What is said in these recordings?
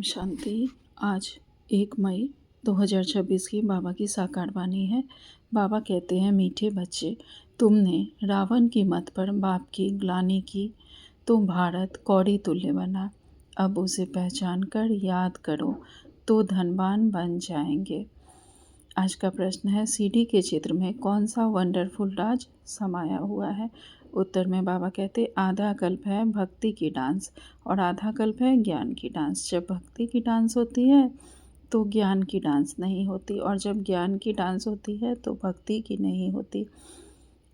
शांति। आज 1 मई 2026 की बाबा की साकार वाणी है। बाबा कहते हैं, मीठे बच्चे, तुमने रावण की मत पर बाप की ग्लानि की तो भारत कौड़ी तुल्य बना। अब उसे पहचान कर याद करो तो धनवान बन जाएंगे। आज का प्रश्न है, सीढ़ी के चित्र में कौन सा वंडरफुल राज समाया हुआ है। उत्तर में बाबा कहते, आधा कल्प है भक्ति की डांस और आधा कल्प है ज्ञान की डांस। जब भक्ति की डांस होती है तो ज्ञान की डांस नहीं होती, और जब ज्ञान की डांस होती है तो भक्ति की नहीं होती।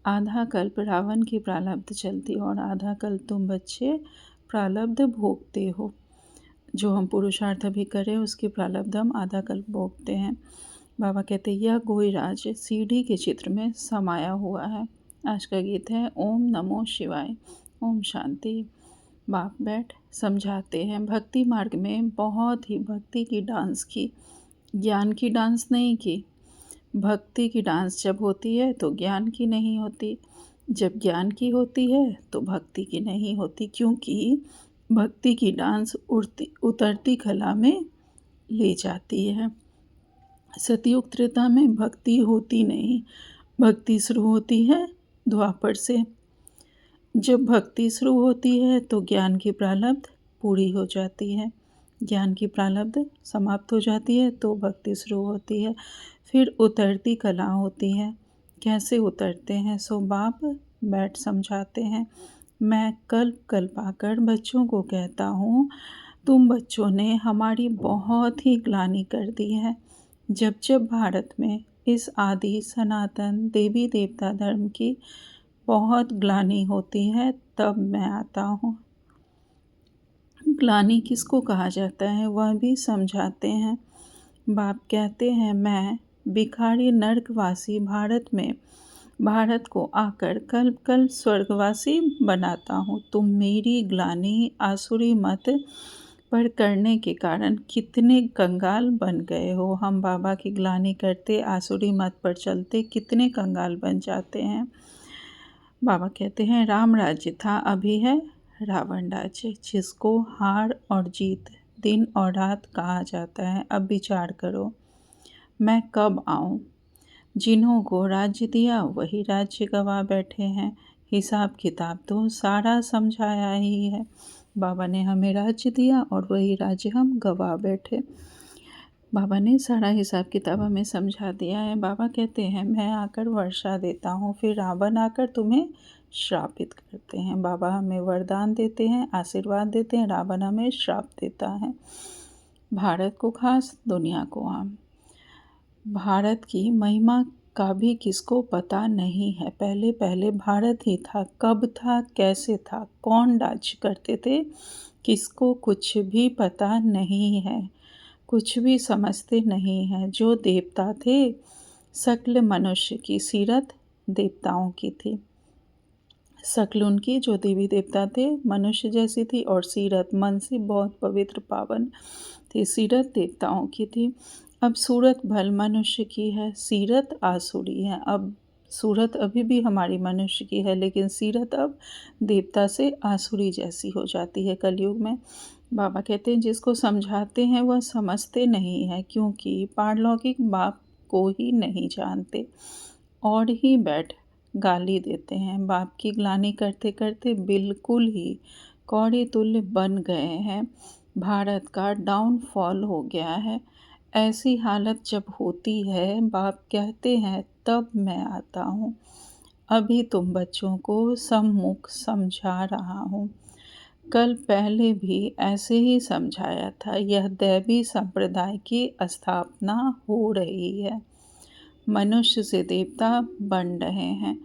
आधा कल्प रावण की प्रारब्ध चलती और आधा कल्प तुम बच्चे प्रारब्ध भोगते हो। जो हम पुरुषार्थ अभी करें उसकी प्रारब्ध हम आधा कल्प भोगते हैं। बाबा कहते, यह कोई राज सीढ़ी के चित्र में समाया हुआ है। आज का गीत है ओम नमो शिवाय। ओम शांति। बाप बैठ समझाते हैं, भक्ति मार्ग में बहुत ही भक्ति की डांस की, ज्ञान की डांस नहीं की। भक्ति की डांस जब होती है तो ज्ञान की नहीं होती, जब ज्ञान की होती है तो भक्ति की नहीं होती, क्योंकि भक्ति की डांस उतरती कला में ले जाती है। सतयुग त्रेता में भक्ति होती नहीं, भक्ति शुरू होती है द्वापर से। जब भक्ति शुरू होती है तो ज्ञान की प्रारब्ध पूरी हो जाती है, ज्ञान की प्रारब्ध समाप्त हो जाती है तो भक्ति शुरू होती है। फिर उतरती कला होती है। कैसे उतरते हैं सो बाप बैठ समझाते हैं। मैं कल्प कल्प आकर बच्चों को कहता हूँ, तुम बच्चों ने हमारी बहुत ही ग्लानि कर दी है। जब जब भारत में इस आदि सनातन देवी देवता धर्म की बहुत ग्लानि होती है तब मैं आता हूँ। ग्लानि किसको कहा जाता है वह भी समझाते हैं। बाप कहते हैं, मैं भिखारी नर्कवासी भारत को आकर कल्प कल्प स्वर्गवासी बनाता हूँ। तुम मेरी ग्लानि आसुरी मत पर करने के कारण कितने कंगाल बन गए हो। हम बाबा की ग्लानि करते, आसुरी मत पर चलते, कितने कंगाल बन जाते हैं। बाबा कहते हैं, राम राज्य था, अभी है रावण राज्य, जिसको हार और जीत दिन और रात कहा जाता है। अब विचार करो, मैं कब आऊँ। जिन्हों को राज्य दिया वही राज्य गवा बैठे हैं। हिसाब किताब तो सारा समझाया ही है। बाबा ने हमें राज्य दिया और वही राज्य हम गवा बैठे। बाबा ने सारा हिसाब किताब हमें समझा दिया है। बाबा कहते हैं, मैं आकर वर्षा देता हूँ, फिर रावण आकर तुम्हें श्रापित करते हैं। बाबा हमें वरदान देते हैं, आशीर्वाद देते हैं, रावण हमें श्राप देता है। भारत को खास, दुनिया को आम। भारत की महिमा का भी किसको पता नहीं है। पहले पहले भारत ही था, कब था, कैसे था, कौन राज्य करते थे, किसको कुछ भी पता नहीं है, कुछ भी समझते नहीं हैं। जो देवता थे, शक्ल मनुष्य की, सीरत देवताओं की थी। शक्ल उनकी जो देवी देवता थे मनुष्य जैसी थी, और सीरत मन से बहुत पवित्र पावन थी, सीरत देवताओं की थी। अब सूरत भल मनुष्य की है, सीरत आसुरी है। अब सूरत अभी भी हमारी मनुष्य की है, लेकिन सीरत अब देवता से आसुरी जैसी हो जाती है कलयुग में। बाबा कहते हैं, जिसको समझाते हैं वह समझते नहीं है, क्योंकि पारलौकिक बाप को ही नहीं जानते और ही बैठ गाली देते हैं। बाप की ग्लानि करते करते बिल्कुल ही कौड़ी तुल्य बन गए हैं। भारत का डाउनफॉल हो गया है। ऐसी हालत जब होती है, बाप कहते हैं, तब मैं आता हूँ। अभी तुम बच्चों को सम्मुख समझा रहा हूँ। कल पहले भी ऐसे ही समझाया था। यह दैवी संप्रदाय की स्थापना हो रही है। मनुष्य से देवता बन रहे हैं।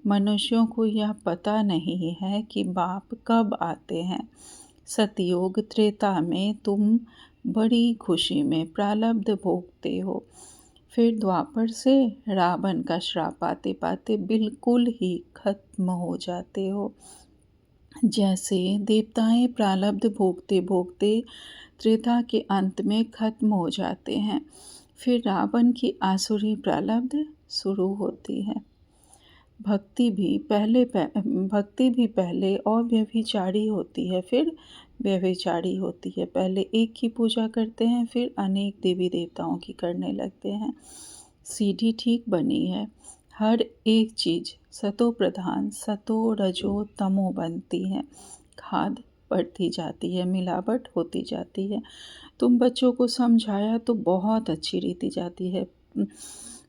मनुष्यों को यह पता नहीं है कि बाप कब आते हैं। सतयुग त्रेता में तुम बड़ी खुशी में प्रारब्ध भोगते हो, फिर द्वापर से रावण का श्राप पाते पाते बिल्कुल ही खत्म हो जाते हो। जैसे देवताएं प्रारब्ध भोगते भोगते त्रेता के अंत में खत्म हो जाते हैं, फिर रावण की आसुरी प्रारब्ध शुरू होती है। भक्ति भी पहले और व्यभिचारी होती है, फिर व्यभिचारी होती है। पहले एक की पूजा करते हैं, फिर अनेक देवी देवताओं की करने लगते हैं। सीढ़ी ठीक बनी है। हर एक चीज़ सतो प्रधान, सतो रजो तमो बनती है। खाद बढ़ती जाती है, मिलावट होती जाती है। तुम बच्चों को समझाया तो बहुत अच्छी रीति जाती है,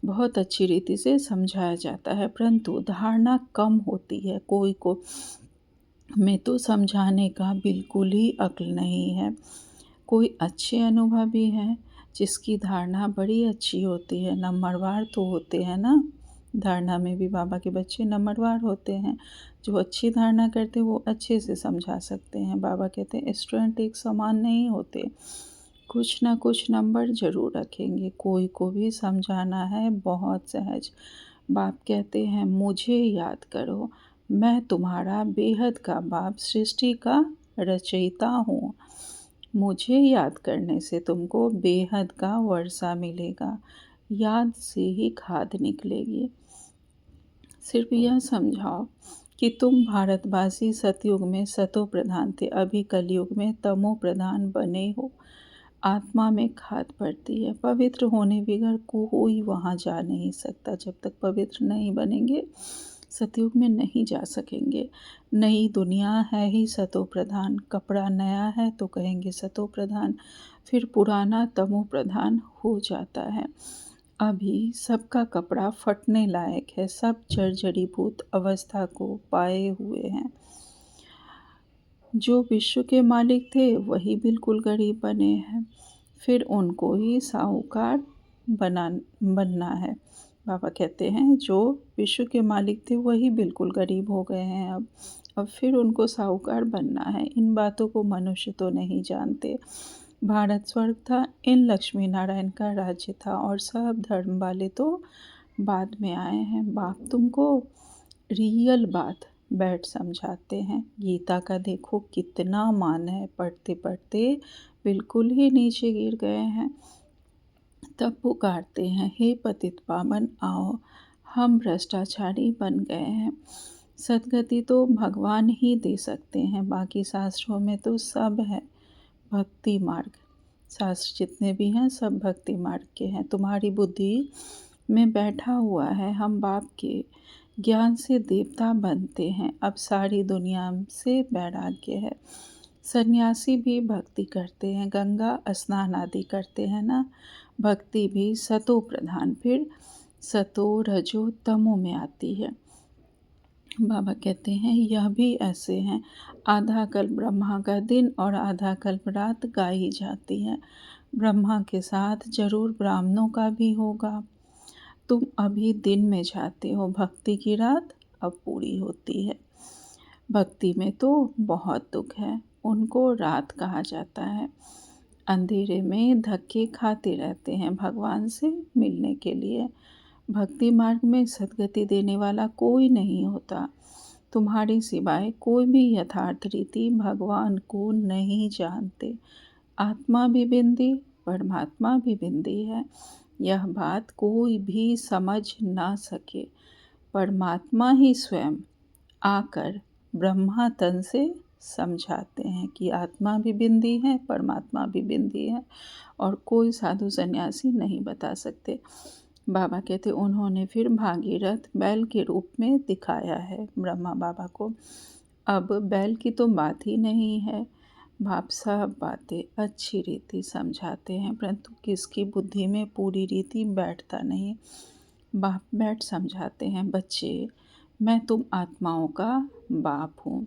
बहुत अच्छी रीति से समझाया जाता है, परंतु धारणा कम होती है। कोई को में तो समझाने का बिल्कुल ही अक्ल नहीं है। कोई अच्छे अनुभवी हैं जिसकी धारणा बड़ी अच्छी होती है, नंबरवार तो होते हैं ना। धारणा में भी बाबा के बच्चे नंबरवार होते हैं। जो अच्छी धारणा करते हैं वो अच्छे से समझा सकते हैं। बाबा कहते हैं स्टूडेंट एक समान नहीं होते, कुछ ना कुछ नंबर ज़रूर रखेंगे। कोई को भी समझाना है बहुत सहज। बाप कहते हैं मुझे याद करो, मैं तुम्हारा बेहद का बाप, सृष्टि का रचयिता हूँ। मुझे याद करने से तुमको बेहद का वर्षा मिलेगा, याद से ही खाद निकलेगी। सिर्फ यह समझाओ कि तुम भारतवासी सतयुग में सतो प्रधान थे, अभी कलयुग में तमो प्रधान बने हो। आत्मा में खाद पड़ती है। पवित्र होने बगैर कोई वहाँ जा नहीं सकता। जब तक पवित्र नहीं बनेंगे सतयुग में नहीं जा सकेंगे। नई दुनिया है ही सतो प्रधान। कपड़ा नया है तो कहेंगे सतो प्रधान, फिर पुराना तमो प्रधान हो जाता है। अभी सबका कपड़ा फटने लायक है, सब जर्जरीभूत अवस्था को पाए हुए हैं। जो विश्व के मालिक थे वही बिल्कुल गरीब बने हैं, फिर उनको ही साहूकार बनना है। बाबा कहते हैं जो विश्व के मालिक थे वही बिल्कुल गरीब हो गए हैं अब फिर उनको साहूकार बनना है। इन बातों को मनुष्य तो नहीं जानते। भारत स्वर्ग था, इन लक्ष्मी नारायण का राज्य था और सब धर्म वाले तो बाद में आए हैं। बाप तुमको रियल बात बैठ समझाते हैं। गीता का देखो कितना मान है, पढ़ते पढ़ते बिल्कुल ही नीचे गिर गए हैं। तब पुकारते हैं हे पतित पावन आओ, हम भ्रष्टाचारी बन गए हैं। सदगति तो भगवान ही दे सकते हैं, बाकी शास्त्रों में तो सब है भक्ति मार्ग। शास्त्र जितने भी हैं सब भक्ति मार्ग के हैं। तुम्हारी बुद्धि में बैठा हुआ है हम बाप के ज्ञान से देवता बनते हैं। अब सारी दुनिया से वैराग्य है। सन्यासी भी भक्ति करते हैं, गंगा स्नान आदि करते हैं ना। भक्ति भी सतो प्रधान, फिर सतो रजो तमो में आती है। बाबा कहते हैं यह भी ऐसे हैं। आधा कल्प ब्रह्मा का दिन और आधा कल्प रात गाई जाती है। ब्रह्मा के साथ जरूर ब्राह्मणों का भी होगा। तुम अभी दिन में जाते हो, भक्ति की रात अब पूरी होती है। भक्ति में तो बहुत दुख है, उनको रात कहा जाता है। अंधेरे में धक्के खाते रहते हैं भगवान से मिलने के लिए। भक्ति मार्ग में सद्गति देने वाला कोई नहीं होता। तुम्हारे सिवाय कोई भी यथार्थ रीति भगवान को नहीं जानते। आत्मा भी बिंदी, परमात्मा भी बिंदी है। यह बात कोई भी समझ ना सके। परमात्मा ही स्वयं आकर ब्रह्मा तन से समझाते हैं कि आत्मा भी बिंदी है, परमात्मा भी बिंदी है, और कोई साधु सन्यासी नहीं बता सकते। बाबा कहते उन्होंने फिर भागीरथ बैल के रूप में दिखाया है ब्रह्मा बाबा को। अब बैल की तो बात ही नहीं है। बाप सब बातें अच्छी रीति समझाते हैं, परंतु किसकी बुद्धि में पूरी रीति बैठता नहीं। बाप बैठ समझाते हैं बच्चे, मैं तुम आत्माओं का बाप हूँ।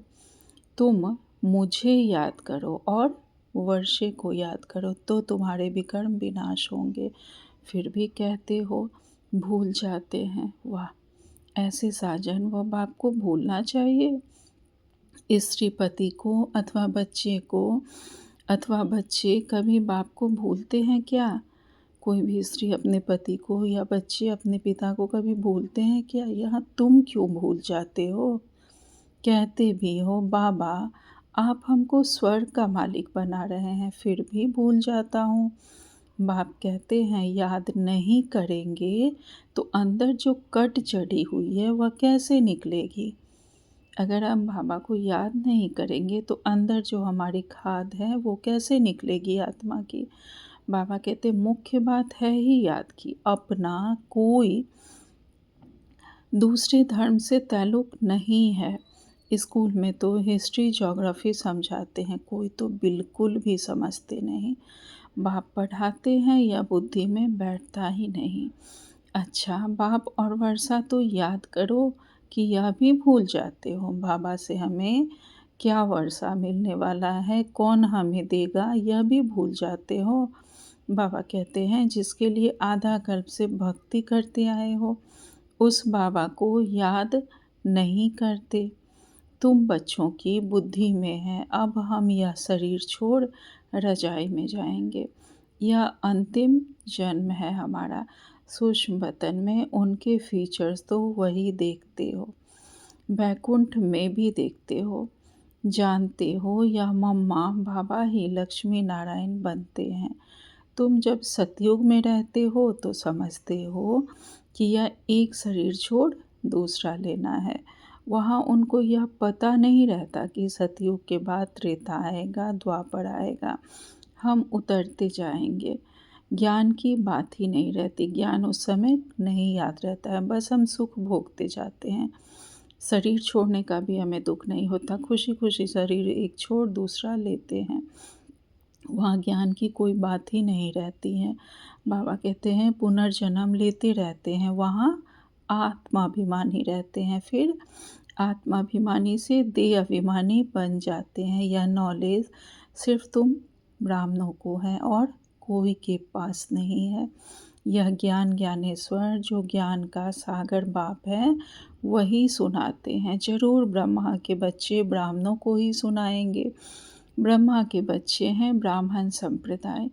तुम मुझे याद करो और वर्षे को याद करो तो तुम्हारे विकर्म विनाश होंगे। फिर भी कहते हो भूल जाते हैं। वाह, ऐसे साजन व बाप को भूलना चाहिए। स्त्री पति को अथवा बच्चे को अथवा बच्चे कभी बाप को भूलते हैं क्या? कोई भी स्त्री अपने पति को या बच्चे अपने पिता को कभी भूलते हैं क्या? यहाँ तुम क्यों भूल जाते हो? कहते भी हो बाबा आप हमको स्वर्ग का मालिक बना रहे हैं, फिर भी भूल जाता हूँ। बाप कहते हैं याद नहीं करेंगे तो अंदर जो कट चढ़ी हुई है वह कैसे निकलेगी। अगर हम बाबा को याद नहीं करेंगे तो अंदर जो हमारी खाद है वो कैसे निकलेगी आत्मा की। बाबा कहते मुख्य बात है ही याद की, अपना कोई दूसरे धर्म से ताल्लुक़ नहीं है। स्कूल में तो हिस्ट्री ज्योग्राफी समझाते हैं, कोई तो बिल्कुल भी समझते नहीं। बाप पढ़ाते हैं या बुद्धि में बैठता ही नहीं। अच्छा, बाप और वर्षा तो याद करो कि यह भी भूल जाते हो। बाबा से हमें क्या वर्षा मिलने वाला है, कौन हमें देगा, यह भी भूल जाते हो। बाबा कहते हैं जिसके लिए आधा कल्प से भक्ति करते आए हो उस बाबा को याद नहीं करते। तुम बच्चों की बुद्धि में है, अब हम यह शरीर छोड़ रजाई में जाएंगे। यह अंतिम जन्म है हमारा। सूक्ष्म वतन में उनके फीचर्स तो वही देखते हो, बैकुंठ में भी देखते हो। जानते हो यह मम्मा बाबा ही लक्ष्मी नारायण बनते हैं। तुम जब सतयुग में रहते हो तो समझते हो कि यह एक शरीर छोड़ दूसरा लेना है। वहाँ उनको यह पता नहीं रहता कि सतयुग के बाद त्रेता आएगा, द्वापर आएगा, हम उतरते जाएंगे। ज्ञान की बात ही नहीं रहती, ज्ञान उस समय नहीं याद रहता है, बस हम सुख भोगते जाते हैं। शरीर छोड़ने का भी हमें दुख नहीं होता, खुशी खुशी शरीर एक छोड़ दूसरा लेते हैं। वहाँ ज्ञान की कोई बात ही नहीं रहती है। बाबा कहते हैं पुनर्जन्म लेते रहते हैं, वहाँ आत्माभिमानी रहते हैं, फिर आत्माभिमानी से देह अभिमानी बन जाते हैं। यह नॉलेज सिर्फ तुम ब्राह्मणों को है और कोई के पास नहीं है। यह ज्ञान ज्ञानेश्वर जो ज्ञान का सागर बाप है वही सुनाते हैं। जरूर ब्रह्मा के बच्चे ब्राह्मणों को ही सुनाएंगे। ब्रह्मा के बच्चे हैं ब्राह्मण संप्रदाय।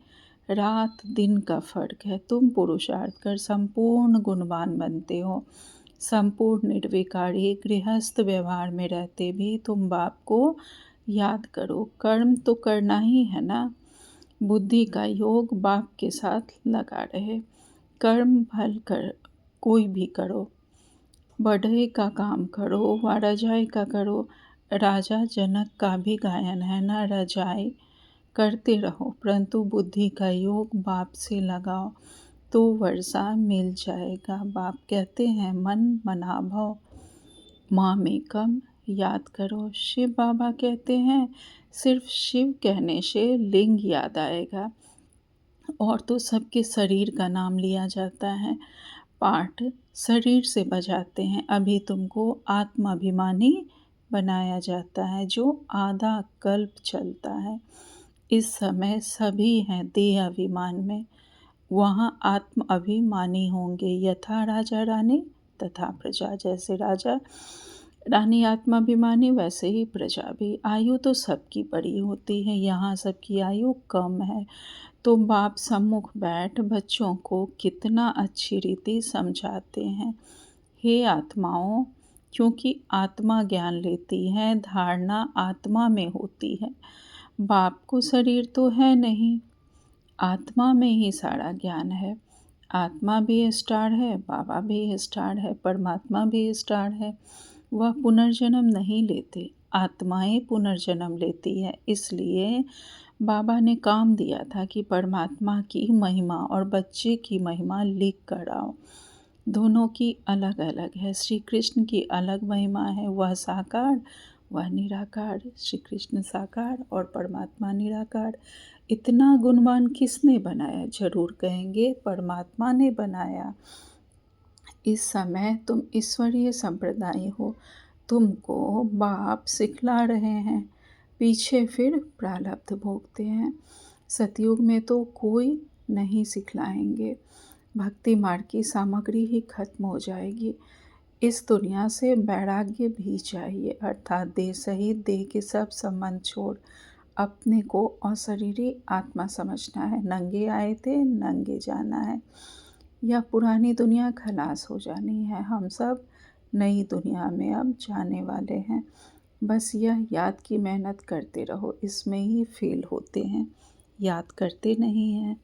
रात दिन का फर्क है। तुम पुरुषार्थ कर संपूर्ण गुणवान बनते हो। संपूर्ण निर्विकारी गृहस्थ व्यवहार में रहते भी तुम बाप को याद करो। कर्म तो करना ही है ना। बुद्धि का योग बाप के साथ लगा रहे। कर्म भल कर कोई भी करो, बढ़ई का काम करो व रजाई का करो। राजा जनक का भी गायन है ना, रजाई करते रहो परंतु बुद्धि का योग बाप से लगाओ तो वर्षा मिल जाएगा। बाप कहते हैं मन मना भव मामेकम याद करो। शिव बाबा कहते हैं सिर्फ शिव कहने से लिंग याद आएगा और तो सबके शरीर का नाम लिया जाता है। पाठ शरीर से बजाते हैं। अभी तुमको आत्माभिमानी बनाया जाता है जो आधा कल्प चलता है। इस समय सभी हैं देह अभिमान में, वहाँ आत्म अभिमानी होंगे। यथा राजा रानी तथा प्रजा, जैसे राजा रानी आत्माभिमानी वैसे ही प्रजा भी। आयु तो सबकी बड़ी होती है, यहाँ सबकी आयु कम है। तो बाप सम्मुख बैठ बच्चों को कितना अच्छी रीति समझाते हैं। हे आत्माओं, क्योंकि आत्मा ज्ञान लेती है, धारणा आत्मा में होती है। बाप को शरीर तो है नहीं, आत्मा में ही सारा ज्ञान है। आत्मा भी स्टार है, बाबा भी स्टार है, परमात्मा भी स्टार है। वह पुनर्जन्म नहीं लेते, आत्माएं पुनर्जन्म लेती है। इसलिए बाबा ने काम दिया था कि परमात्मा की महिमा और बच्चे की महिमा लिख कर आओ। दोनों की अलग अलग है। श्री कृष्ण की अलग महिमा है, वह साकार वह निराकार। श्री कृष्ण साकार और परमात्मा निराकार। इतना गुणवान किसने बनाया? जरूर कहेंगे परमात्मा ने बनाया। इस समय तुम ईश्वरीय संप्रदाय हो, तुमको बाप सिखला रहे हैं, पीछे फिर प्रारब्ध भोगते हैं। सतयुग में तो कोई नहीं सिखलाएंगे, भक्ति मार्ग की सामग्री ही खत्म हो जाएगी। इस दुनिया से वैराग्य भी चाहिए, अर्थात देह सहित देह के सब संबंध छोड़ अपने को अशरीरी आत्मा समझना है। नंगे आए थे नंगे जाना है। यह पुरानी दुनिया खलास हो जानी है, हम सब नई दुनिया में अब जाने वाले हैं। बस यह याद की मेहनत करते रहो, इसमें ही फेल होते हैं, याद करते नहीं हैं।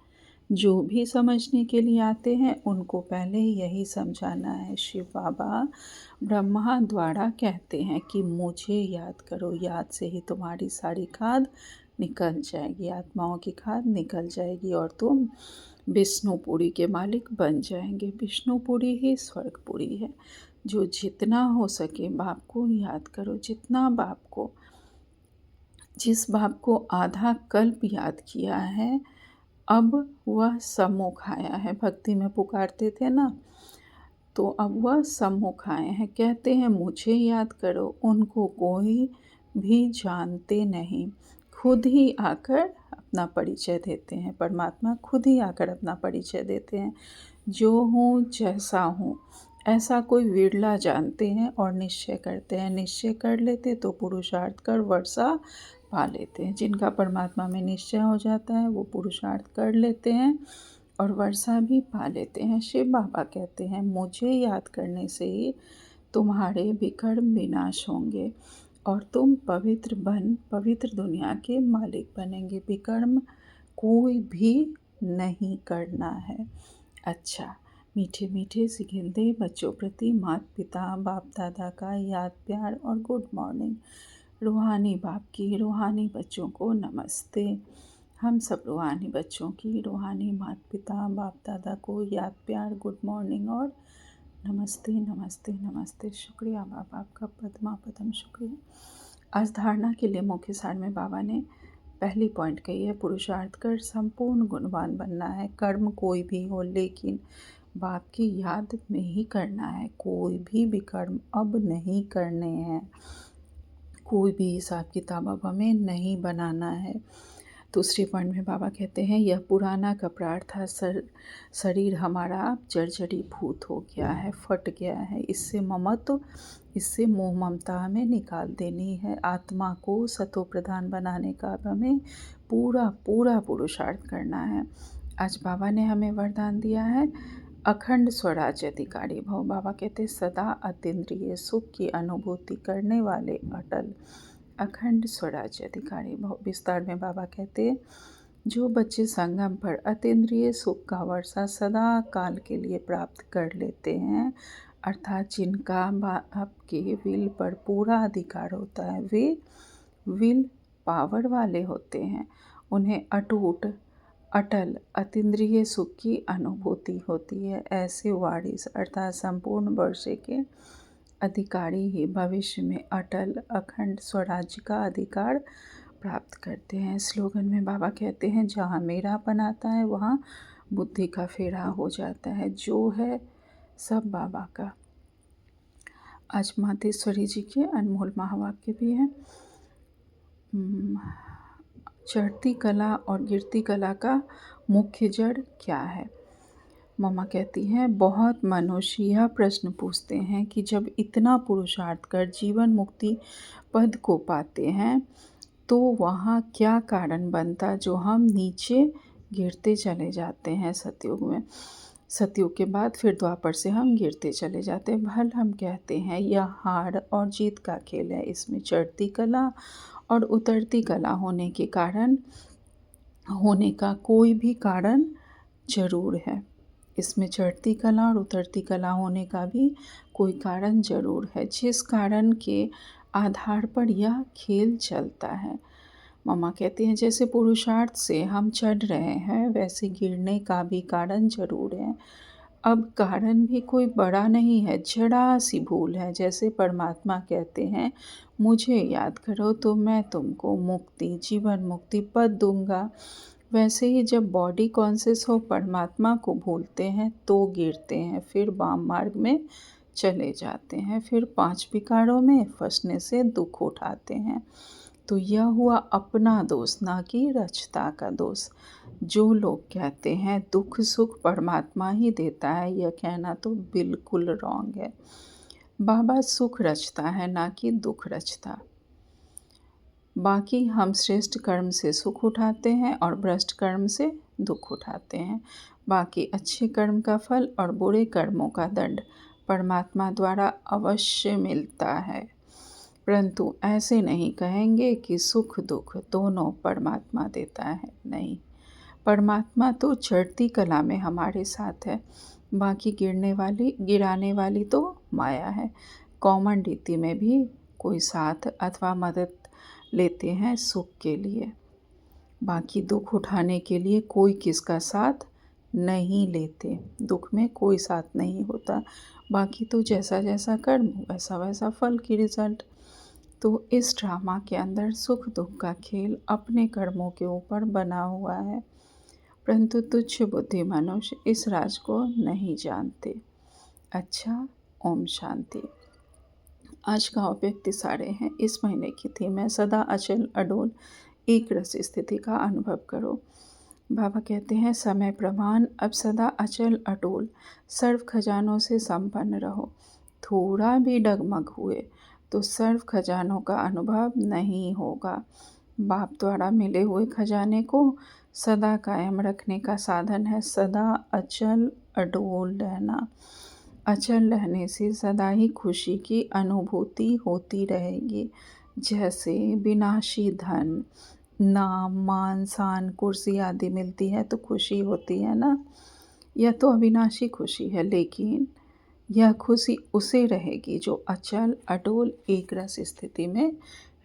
जो भी समझने के लिए आते हैं उनको पहले यही समझाना है। शिव बाबा ब्रह्मा द्वारा कहते हैं कि मुझे याद करो, याद से ही तुम्हारी सारी खाद निकल जाएगी, आत्माओं की खाद निकल जाएगी और तुम विष्णुपुरी के मालिक बन जाएंगे। विष्णुपुरी ही स्वर्गपुरी है। जो जितना हो सके बाप को याद करो, जितना बाप को, जिस बाप को आधा कल्प याद किया है अब वह सम्मुख आया है। भक्ति में पुकारते थे ना, तो अब वह सम्मुख आए हैं। कहते हैं मुझे याद करो, उनको कोई भी जानते नहीं, खुद ही आकर अपना परिचय देते हैं। परमात्मा खुद ही आकर अपना परिचय देते हैं। जो हूँ जैसा हूँ ऐसा कोई विरला जानते हैं और निश्चय करते हैं। निश्चय कर लेते तो पुरुषार्थ कर वर्षा पा लेते हैं। जिनका परमात्मा में निश्चय हो जाता है वो पुरुषार्थ कर लेते हैं और वर्षा भी पा लेते हैं। शिव बाबा कहते हैं मुझे याद करने से ही तुम्हारे विकर्म विनाश होंगे और तुम पवित्र बन पवित्र दुनिया के मालिक बनेंगे। विकर्म कोई भी नहीं करना है। अच्छा, मीठे मीठे सिखिंदे बच्चों प्रति माता पिता बाप दादा का याद प्यार और गुड मॉर्निंग। रूहानी बाप की रूहानी बच्चों को नमस्ते। हम सब रूहानी बच्चों की रूहानी माता पिता बाप दादा को याद प्यार गुड मॉर्निंग और नमस्ते नमस्ते नमस्ते। शुक्रिया बाबा, आपका पद्मा पदम शुक्रिया। आज धारणा के लिए मुख्य सार में बाबा ने पहली पॉइंट कही है, पुरुषार्थ कर संपूर्ण गुणवान बनना है। कर्म कोई भी हो लेकिन बाप की याद में ही करना है। कोई भी विकर्म अब नहीं करने हैं, कोई भी हिसाब किताब अब हमें नहीं बनाना है। दूसरी पॉइंट में बाबा कहते हैं यह पुराना कपड़ा था, शरीर हमारा जर्जरी भूत हो गया है, फट गया है। इससे ममत्व, इससे मोह ममता हमें निकाल देनी है। आत्मा को सतो प्रधान बनाने का अब हमें पूरा पूरा पुरुषार्थ करना है। आज बाबा ने हमें वरदान दिया है अखंड स्वराज्य अधिकारी भव। बाबा कहते सदा अतीन्द्रिय सुख की अनुभूति करने वाले अटल अखंड स्वराज्य अधिकारी भव। विस्तार में बाबा कहते जो बच्चे संगम पर अतीन्द्रिय सुख का वर्षा सदा काल के लिए प्राप्त कर लेते हैं, अर्थात जिनका बाप के विल पर पूरा अधिकार होता है, वे विल पावर वाले होते हैं। उन्हें अटूट अटल अतीन्द्रिय सुख की अनुभूति होती है। ऐसे वारिस अर्थात संपूर्ण वर्षे के अधिकारी ही भविष्य में अटल अखंड स्वराज्य का अधिकार प्राप्त करते हैं। स्लोगन में बाबा कहते हैं जहाँ मेरापन आता है वहाँ बुद्धि का फेरा हो जाता है। जो है सब बाबा का। आज मातेश्वरी जी के अनमोल महावाक्य भी हैं। चढ़ती कला और गिरती कला का मुख्य जड़ क्या है? मम्मा कहती हैं बहुत मनुष्य यह प्रश्न पूछते हैं कि जब इतना पुरुषार्थ कर जीवन मुक्ति पद को पाते हैं तो वहाँ क्या कारण बनता जो हम नीचे गिरते चले जाते हैं। सतयुग में, सतयुग के बाद फिर द्वापर से हम गिरते चले जाते हैं। भल हम कहते हैं यह हार और जीत का खेल है। इसमें चढ़ती कला और उतरती कला होने के कारण होने का कोई भी कारण जरूर है। इसमें चढ़ती कला और उतरती कला होने का भी कोई कारण जरूर है, जिस कारण के आधार पर यह खेल चलता है। मम्मा कहती हैं जैसे पुरुषार्थ से हम चढ़ रहे हैं वैसे गिरने का भी कारण जरूर है। अब कारण भी कोई बड़ा नहीं है, जड़ा सी भूल है। जैसे परमात्मा कहते हैं मुझे याद करो तो मैं तुमको मुक्ति जीवन मुक्ति पद दूंगा, वैसे ही जब बॉडी कॉन्शियस हो परमात्मा को भूलते हैं तो गिरते हैं, फिर वाम मार्ग में चले जाते हैं, फिर 5 विकारों में फंसने से दुख उठाते हैं। तो यह हुआ अपना दोष, ना कि रचता का दोष। जो लोग कहते हैं दुख सुख परमात्मा ही देता है, यह कहना तो बिल्कुल रॉन्ग है। बाबा सुख रचता है, ना कि दुख रचता। बाकी हम श्रेष्ठ कर्म से सुख उठाते हैं और भ्रष्ट कर्म से दुख उठाते हैं। बाकी अच्छे कर्म का फल और बुरे कर्मों का दंड परमात्मा द्वारा अवश्य मिलता है, परंतु ऐसे नहीं कहेंगे कि सुख दुख दोनों परमात्मा देता है। नहीं, परमात्मा तो चढ़ती कला में हमारे साथ है, बाकी गिराने वाली तो माया है। कॉमन रीति में भी कोई साथ अथवा मदद लेते हैं सुख के लिए, बाकी दुख उठाने के लिए कोई किसका साथ नहीं लेते। दुख में कोई साथ नहीं होता, बाकी तो जैसा जैसा कर्म वैसा वैसा फल की रिजल्ट। तो इस ड्रामा के अंदर सुख दुख का खेल अपने कर्मों के ऊपर बना हुआ है, परंतु तुच्छ बुद्धि मनुष्य इस राज को नहीं जानते। अच्छा, ओम शांति। आज का अव्यक्त सारे हैं। इस महीने की थीम है सदा अचल अडोल एक रस स्थिति का अनुभव करो। बाबा कहते हैं समय प्रमाण अब सदा अचल अटोल सर्व खजानों से संपन्न रहो। थोड़ा भी डगमग हुए तो सर्व खजानों का अनुभव नहीं होगा। बाप द्वारा मिले हुए खजाने को सदा कायम रखने का साधन है सदा अचल अडोल रहना। अचल रहने से सदा ही खुशी की अनुभूति होती रहेगी। जैसे विनाशी धन, नाम, मान, शान, कुर्सी आदि मिलती है तो खुशी होती है ना। यह तो अविनाशी खुशी है, लेकिन यह खुशी उसे रहेगी जो अचल अटोल एक रस स्थिति में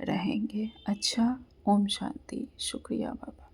रहेंगे। अच्छा, ओम शांति। शुक्रिया बाबा।